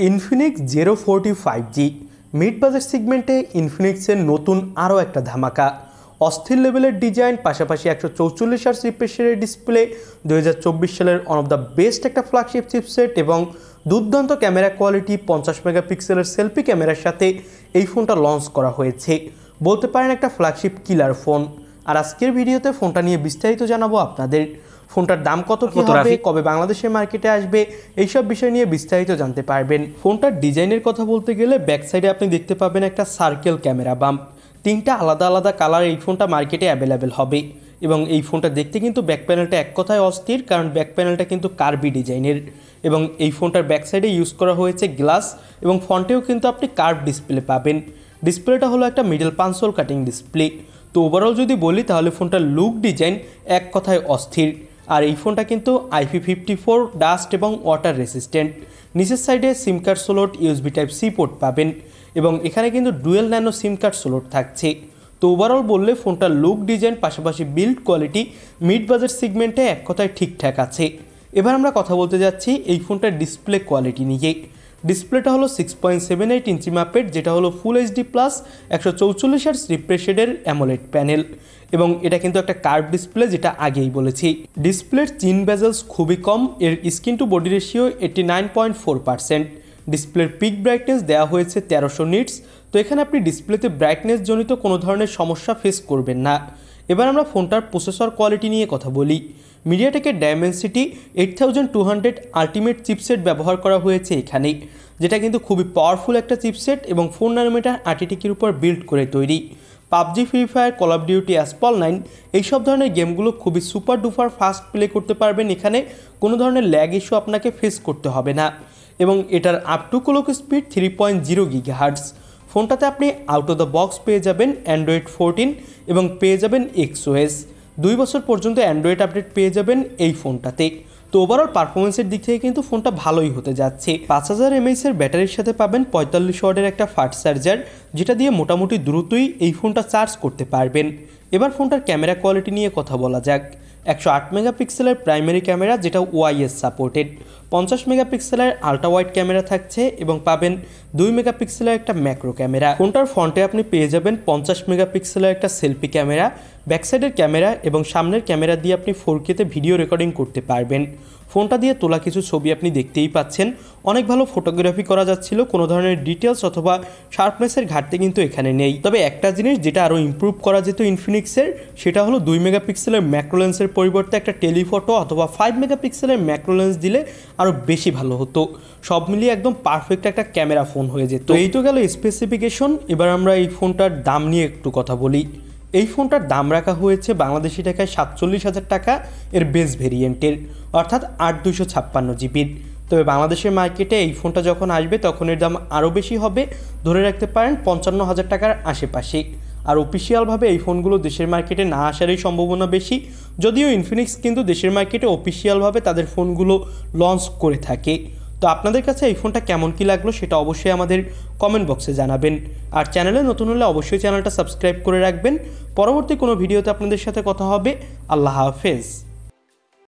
Infinix Zero 40 5G mid budget সেগমেন্টে ইনফিনিক্সের নতুন আরও একটা ধামাকা। অস্থির লেভেলের ডিজাইন, পাশাপাশি 144 হার্টজ রিফ্রেশ রেটের ডিসপ্লে, 2024 সালের ওয়ান অফ দ্য বেস্ট একটা ফ্ল্যাগশিপ চিপসেট এবং দুর্দান্ত ক্যামেরা কোয়ালিটি 50 মেগাপিক্সেলের সেলফি ক্যামেরার সাথে এই ফোনটা লঞ্চ করা হয়েছে। বলতে পারেন একটা ফ্ল্যাগশিপ কিলার ফোন। আর আজকের ভিডিওতে ফোনটা নিয়ে বিস্তারিত জানাবো আপনাদের। ফোনটার দাম কত কি হবে, কবে বাংলাদেশের মার্কেটে আসবে, এইসব বিষয় নিয়ে বিস্তারিত জানতে পারবেন। ফোনটার ডিজাইনের কথা বলতে গেলে ব্যাক সাইডে আপনি দেখতে পাবেন একটা সার্কেল ক্যামেরা বাম্প। তিনটা আলাদা আলাদা কালার এই ফোনটা মার্কেটে অ্যাভেলেবেল হবে এবং এই ফোনটা দেখতে কিন্তু ব্যাক প্যানেলটা এক কথায় অস্থির, কারণ ব্যাক প্যানেলটা কিন্তু কার্ভি ডিজাইনের এবং এই ফোনটার ব্যাক সাইডে ইউজ করা হয়েছে গ্লাস এবং ফ্রন্টেও কিন্তু আপনি কার্ভ ডিসপ্লে পাবেন। ডিসপ্লেটা হলো একটা মিডল পাঞ্চল কাটিং ডিসপ্লে। তো ওভারঅল যদি বলি তাহলে ফোনটার লুক ডিজাইন এক কথায় অস্থির। আর এই ফোনটা কিন্তু IP54 ডাস্ট এবং ওয়াটার রেসিস্ট্যান্ট। নিচের সাইডে সিম card slot, USB Type-C port পাবেন এবং এখানে কিন্তু ডুয়েল ন্যানো সিম কার্ড স্লট থাকছে। তো ওভারঅল বললে ফোনটার লুক ডিজাইন পাশাপাশি বিল্ড কোয়ালিটি মিড বাজেট সেগমেন্টে এক কথায় ঠিকঠাক আছে। এবার আমরা কথা বলতে যাচ্ছি এই ফোনটার ডিসপ্লে কোয়ালিটি নিয়ে। ডিসপ্লেটা হলো 6.78 ইঞ্চি মাপের, যেটা হলো ফুল HD প্লাস 144 হার্টজ রিফ্রেশ রেটের অ্যামোলেড প্যানেল এবং এটা কিন্তু একটা কার্ভ ডিসপ্লে, যেটা আগেই বলেছি। ডিসপ্লের চিন বেজেলস খুবই কম, এর স্ক্রিন টু বডি রেশিও 89.4%। ডিসপ্লের পিক ব্রাইটনেস দেওয়া হয়েছে 1300 নিটস। তো এখানে আপনি ডিসপ্লেতে ব্রাইটনেস জনিত কোনো ধরনের সমস্যা ফেস করবেন না। এবার আমরা ফোনটার প্রসেসর কোয়ালিটি নিয়ে কথা বলি। মিডিয়াটেকের ডায়মেনসিটি 8200 আলটিমেট চিপসেট ব্যবহার করা হয়েছে এখানে, যেটা কিন্তু খুবই পাওয়ারফুল একটা চিপসেট এবং 4 ন্যানোমিটার আর্টিটিকির উপর বিল্ড করে তৈরি। PUBG, free fire, call of duty, অ্যাসপল 9 এইসব ধরনের গেমগুলো খুবই সুপার ডুপার ফাস্ট প্লে করতে পারবেন। এখানে কোনো ধরনের ল্যাগ ইস্যু আপনাকে ফেস করতে হবে না এবং এটার up to clock speed 3.0 gigahertz. ফোনটাতে আপনি আউট অফ দ্য বক্স পেয়ে যাবেন Android 14 এবং পেয়ে যাবেন XOS। 2 বছর পর্যন্ত অ্যান্ড্রয়েড আপডেট পেয়ে যাবেন এই ফোনটাতে। তো ওভারঅল পারফরমেন্সের দিক থেকে কিন্তু ফোনটা ভালোই হতে যাচ্ছে। 5000 mAh এর ব্যাটারির সাথে পাবেন 45 ওয়াটের একটা ফাস্ট চার্জার, যেটা দিয়ে মোটামুটি দ্রুতই এই ফোনটা চার্জ করতে পারবেন। এবার ফোনটার ক্যামেরা কোয়ালিটি নিয়ে কথা বলা যাক। 108 মেগাপিক্সেলের প্রাইমারি ক্যামেরা, যেটা OIS সাপোর্টেড। 50 মেগাপিক্সেলের আলট্রা ওয়াইড ক্যামেরা থাকছে এবং পাবেন 2 মেগাপিক্সেলের একটা ম্যাক্রো ক্যামেরা। ফোনটার ফ্রন্টে আপনি পেয়ে যাবেন 50 মেগাপিক্সেলের একটা সেলফি ক্যামেরা, ব্যাকসাইডের ক্যামেরা এবং সামনের ক্যামেরা দিয়ে আপনি 4K-তে ভিডিও রেকর্ডিং করতে পারবেন। ফোনটা দিয়ে তোলা কিছু ছবি আপনি দেখতেই পাচ্ছেন, অনেক ভালো ফটোগ্রাফি করা যাচ্ছিল। কোনো ধরনের ডিটেলস অথবা শার্পনেসের ঘাটতি কিন্তু এখানে নেই। তবে একটা জিনিস যেটা আরও ইমপ্রুভ করা যেত ইনফিনিক্সের, সেটা হলো 2 মেগাপিক্সেলের ম্যাক্রো লেন্সের পরিবর্তে একটা টেলিফটো অথবা 5 মেগাপিক্সেলের ম্যাক্রো লেন্স দিলে আরও বেশি ভালো হতো। সব মিলিয়ে একদম পারফেক্ট একটা ক্যামেরা ফোন হয়ে যেত। তো এই তো গেল স্পেসিফিকেশন। এবার আমরা এই ফোনটার দাম নিয়ে একটু কথা বলি। এই ফোনটার দাম রাখা হয়েছে বাংলাদেশি টাকায় 47,000 টাকা এর বেস ভেরিয়েন্টের, অর্থাৎ 8256 জিবির। তবে বাংলাদেশের মার্কেটে এই ফোনটা যখন আসবে তখন এর দাম আরও বেশি হবে, ধরে রাখতে পারেন 55,000 টাকার আশেপাশে। আর অফিসিয়ালভাবে এই ফোনগুলো দেশের মার্কেটে না আসারই সম্ভাবনা বেশি, যদিও ইনফিনিক্স কিন্তু দেশের মার্কেটে অফিসিয়ালভাবে তাদের ফোনগুলো লঞ্চ করে থাকে। তো আপনাদের কাছে এই ফোনটা কেমন কী লাগলো সেটা অবশ্যই আমাদের কমেন্ট বক্সে জানাবেন। আর চ্যানেলে নতুন হলে অবশ্যই চ্যানেলটা সাবস্ক্রাইব করে রাখবেন। পরবর্তী কোনো ভিডিওতে আপনাদের সাথে কথা হবে। আল্লাহ হাফেজ।